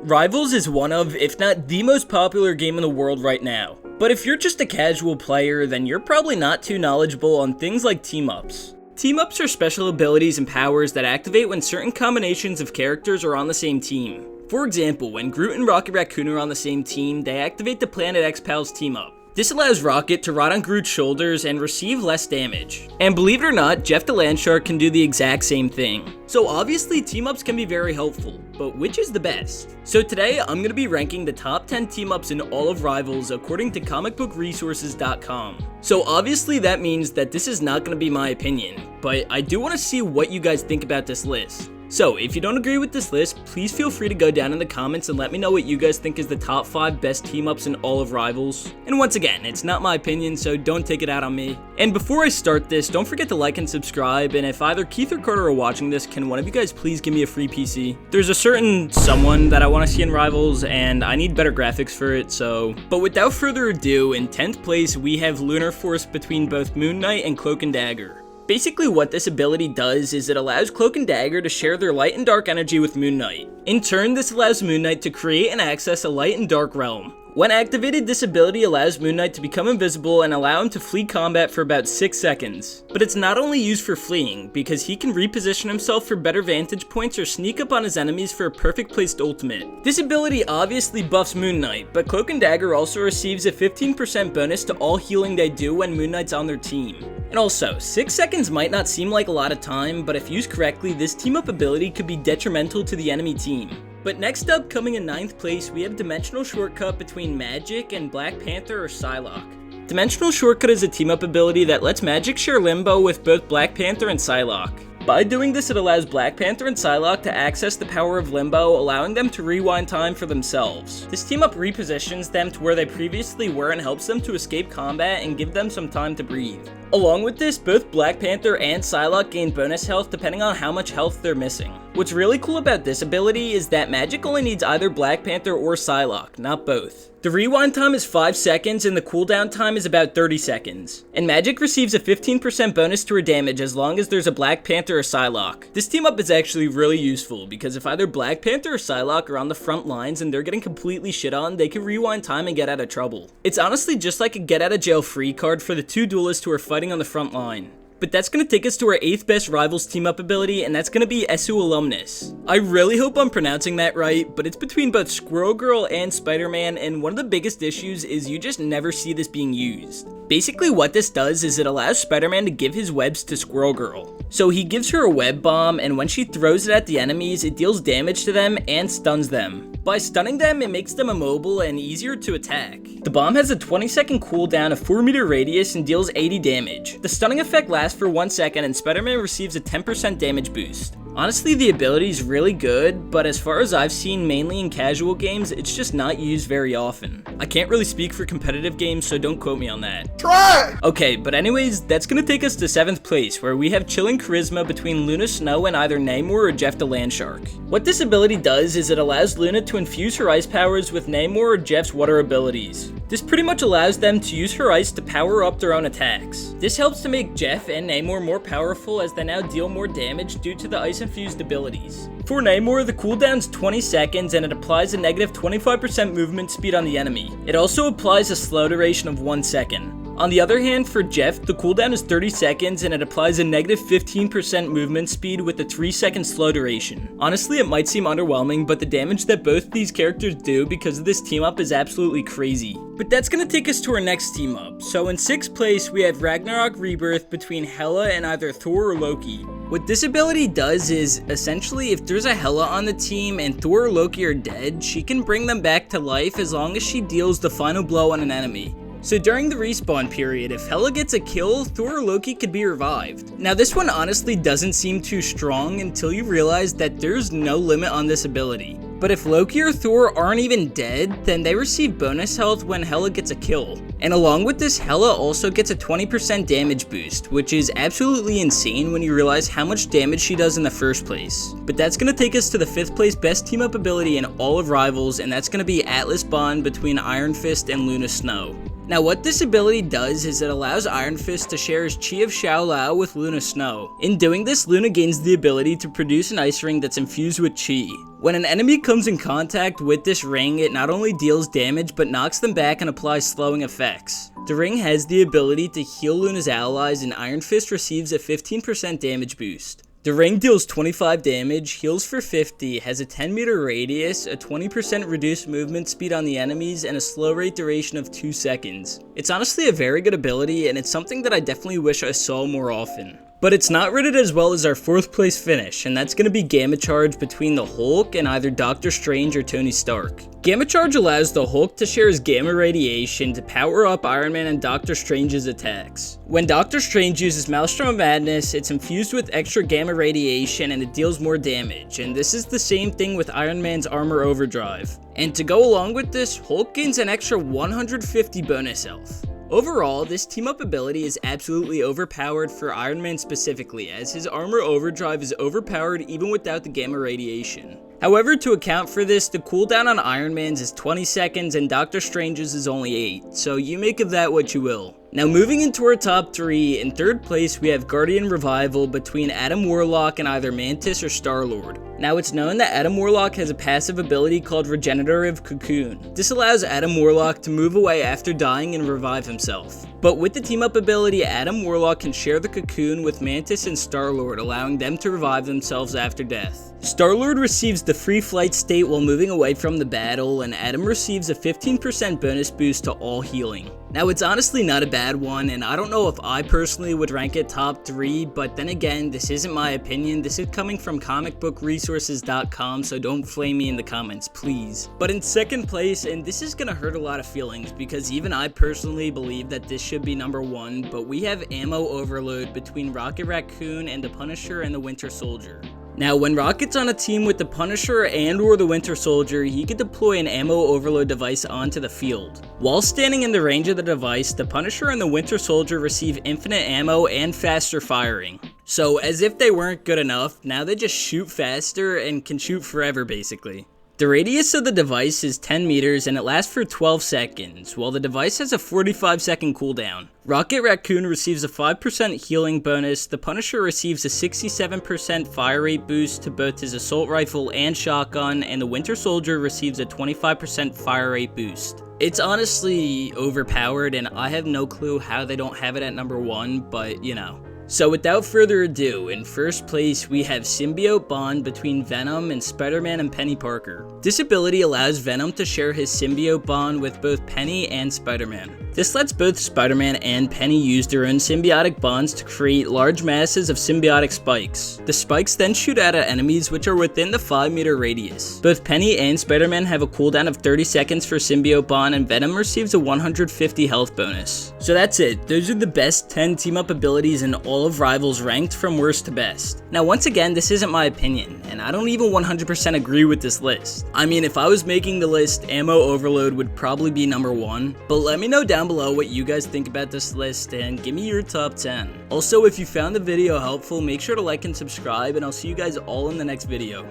Rivals is one of, if not the most popular game in the world right now. But if you're just a casual player, then you're probably not too knowledgeable on things like team-ups. Team-ups are special abilities and powers that activate when certain combinations of characters are on the same team. For example, when Groot and Rocket Raccoon are on the same team, they activate the Planet X Pals team-up. This allows Rocket to ride on Groot's shoulders and receive less damage. And believe it or not, Jeff the Landshark can do the exact same thing. So obviously team-ups can be very helpful, but which is the best? So today I'm going to be ranking the top 10 team-ups in all of Rivals according to comicbookresources.com. So obviously that means that this is not going to be my opinion, but I do want to see what you guys think about this list. So, if you don't agree with this list, please feel free to go down in the comments and let me know what you guys think is the top 5 best team-ups in all of Rivals. And once again, it's not my opinion, so don't take it out on me. And before I start this, don't forget to like and subscribe, and if either Keith or Carter are watching this, can one of you guys please give me a free PC? There's a certain someone that I want to see in Rivals, and I need better graphics for it, so... But without further ado, in 10th place, we have Lunar Force between both Moon Knight and Cloak and Dagger. Basically what this ability does is it allows Cloak and Dagger to share their light and dark energy with Moon Knight. In turn, this allows Moon Knight to create and access a light and dark realm. When activated, this ability allows Moon Knight to become invisible and allow him to flee combat for about 6 seconds. But it's not only used for fleeing, because he can reposition himself for better vantage points or sneak up on his enemies for a perfect placed ultimate. This ability obviously buffs Moon Knight, but Cloak and Dagger also receives a 15% bonus to all healing they do when Moon Knight's on their team. And also, 6 seconds might not seem like a lot of time, but if used correctly, this team-up ability could be detrimental to the enemy team. But next up, coming in 9th place, we have Dimensional Shortcut between Magic and Black Panther or Psylocke. Dimensional Shortcut is a team-up ability that lets Magic share Limbo with both Black Panther and Psylocke. By doing this, it allows Black Panther and Psylocke to access the power of Limbo, allowing them to rewind time for themselves. This team-up repositions them to where they previously were and helps them to escape combat and give them some time to breathe. Along with this, both Black Panther and Psylocke gain bonus health depending on how much health they're missing. What's really cool about this ability is that Magic only needs either Black Panther or Psylocke, not both. The rewind time is 5 seconds and the cooldown time is about 30 seconds. And Magic receives a 15% bonus to her damage as long as there's a Black Panther or Psylocke. This team up is actually really useful because if either Black Panther or Psylocke are on the front lines and they're getting completely shit on, they can rewind time and get out of trouble. It's honestly just like a get out of jail free card for the two duelists who are fighting on the front line. But that's going to take us to our 8th best Rivals team-up ability, and that's going to be Esu Alumnus. I really hope I'm pronouncing that right, but it's between both Squirrel Girl and Spider-Man, and one of the biggest issues is you just never see this being used. Basically what this does is it allows Spider-Man to give his webs to Squirrel Girl. So he gives her a web bomb, and when she throws it at the enemies, it deals damage to them and stuns them. By stunning them, it makes them immobile and easier to attack. The bomb has a 20-second cooldown, a 4-meter radius, and deals 80 damage. The stunning effect lasts for 1 second, and Spider-Man receives a 10% damage boost. Honestly, the ability is really good, but as far as I've seen mainly in casual games, it's just not used very often. I can't really speak for competitive games, so don't quote me on that. Try! Okay, but anyways, that's gonna take us to 7th place, where we have Chilling Charisma between Luna Snow and either Namor or Jeff the Landshark. What this ability does is it allows Luna to infuse her ice powers with Namor or Jeff's water abilities. This pretty much allows them to use her ice to power up their own attacks. This helps to make Jeff and Namor more powerful as they now deal more damage due to the ice-infused abilities. For Namor, the cooldown's 20 seconds and it applies a negative 25% movement speed on the enemy. It also applies a slow duration of 1 second. On the other hand, for Jeff, the cooldown is 30 seconds and it applies a negative 15% movement speed with a 3-second slow duration. Honestly, it might seem underwhelming, but the damage that both these characters do because of this team up is absolutely crazy. But that's gonna take us to our next team up. So in 6th place, we have Ragnarok Rebirth between Hela and either Thor or Loki. What this ability does is, essentially, if there's a Hela on the team and Thor or Loki are dead, she can bring them back to life as long as she deals the final blow on an enemy. So during the respawn period, if Hela gets a kill, Thor or Loki could be revived. Now this one honestly doesn't seem too strong until you realize that there's no limit on this ability. But if Loki or Thor aren't even dead, then they receive bonus health when Hela gets a kill. And along with this, Hela also gets a 20% damage boost, which is absolutely insane when you realize how much damage she does in the first place. But that's going to take us to the 5th place best team up ability in all of Rivals, and that's going to be Atlas Bond between Iron Fist and Luna Snow. Now what this ability does is it allows Iron Fist to share his Chi of Xiao with Luna Snow. In doing this, Luna gains the ability to produce an ice ring that's infused with Chi. When an enemy comes in contact with this ring, it not only deals damage but knocks them back and applies slowing effects. The ring has the ability to heal Luna's allies, and Iron Fist receives a 15% damage boost. The ring deals 25 damage, heals for 50, has a 10-meter radius, a 20% reduced movement speed on the enemies, and a slow rate duration of 2 seconds. It's honestly a very good ability, and it's something that I definitely wish I saw more often. But it's not rated as well as our 4th place finish, and that's going to be Gamma Charge between the Hulk and either Doctor Strange or Tony Stark. Gamma Charge allows the Hulk to share his gamma radiation to power up Iron Man and Doctor Strange's attacks. When Doctor Strange uses Maelstrom of Madness, it's infused with extra gamma radiation and it deals more damage, and this is the same thing with Iron Man's Armor Overdrive. And to go along with this, Hulk gains an extra 150 bonus health. Overall, this team-up ability is absolutely overpowered for Iron Man specifically, as his Armor Overdrive is overpowered even without the gamma radiation. However, to account for this, the cooldown on Iron Man's is 20 seconds and Doctor Strange's is only 8, so you make of that what you will. Now moving into our top 3, in 3rd place we have Guardian Revival between Adam Warlock and either Mantis or Star-Lord. Now it's known that Adam Warlock has a passive ability called Regenerative Cocoon. This allows Adam Warlock to move away after dying and revive himself. But with the team-up ability, Adam Warlock can share the cocoon with Mantis and Star-Lord, allowing them to revive themselves after death. Star-Lord receives the free flight state while moving away from the battle, and Adam receives a 15% bonus boost to all healing. Now it's honestly not a bad one, and I don't know if I personally would rank it top 3, but then again, this isn't my opinion. This is coming from comicbookresources.com, so don't flame me in the comments, please. But in 2nd place, and this is gonna hurt a lot of feelings because even I personally believe that this should be number 1, but we have Ammo Overload between Rocket Raccoon and the Punisher and the Winter Soldier. Now, when Rocket's on a team with the Punisher and or the Winter Soldier, he can deploy an ammo overload device onto the field. While standing in the range of the device, the Punisher and the Winter Soldier receive infinite ammo and faster firing. So, as if they weren't good enough, now they just shoot faster and can shoot forever basically. The radius of the device is 10 meters and it lasts for 12 seconds, while the device has a 45-second cooldown. Rocket Raccoon receives a 5% healing bonus, the Punisher receives a 67% fire rate boost to both his assault rifle and shotgun, and the Winter Soldier receives a 25% fire rate boost. It's honestly overpowered and I have no clue how they don't have it at number 1, but you know. So without further ado, in 1st place we have Symbiote Bond between Venom and Spider-Man and Penny Parker. This ability allows Venom to share his symbiote bond with both Penny and Spider-Man. This lets both Spider-Man and Penny use their own symbiotic bonds to create large masses of symbiotic spikes. The spikes then shoot out at enemies which are within the 5-meter radius. Both Penny and Spider-Man have a cooldown of 30 seconds for symbiote bond, and Venom receives a 150 health bonus. So that's it, those are the best 10 team-up abilities in all of Rivals ranked from worst to best. Now once again, this isn't my opinion, and I don't even 100% agree with this list. I mean, if I was making the list, Ammo Overload would probably be number 1, but let me know down below what you guys think about this list and give me your top 10. Also, if you found the video helpful, make sure to like and subscribe, and I'll see you guys all in the next video.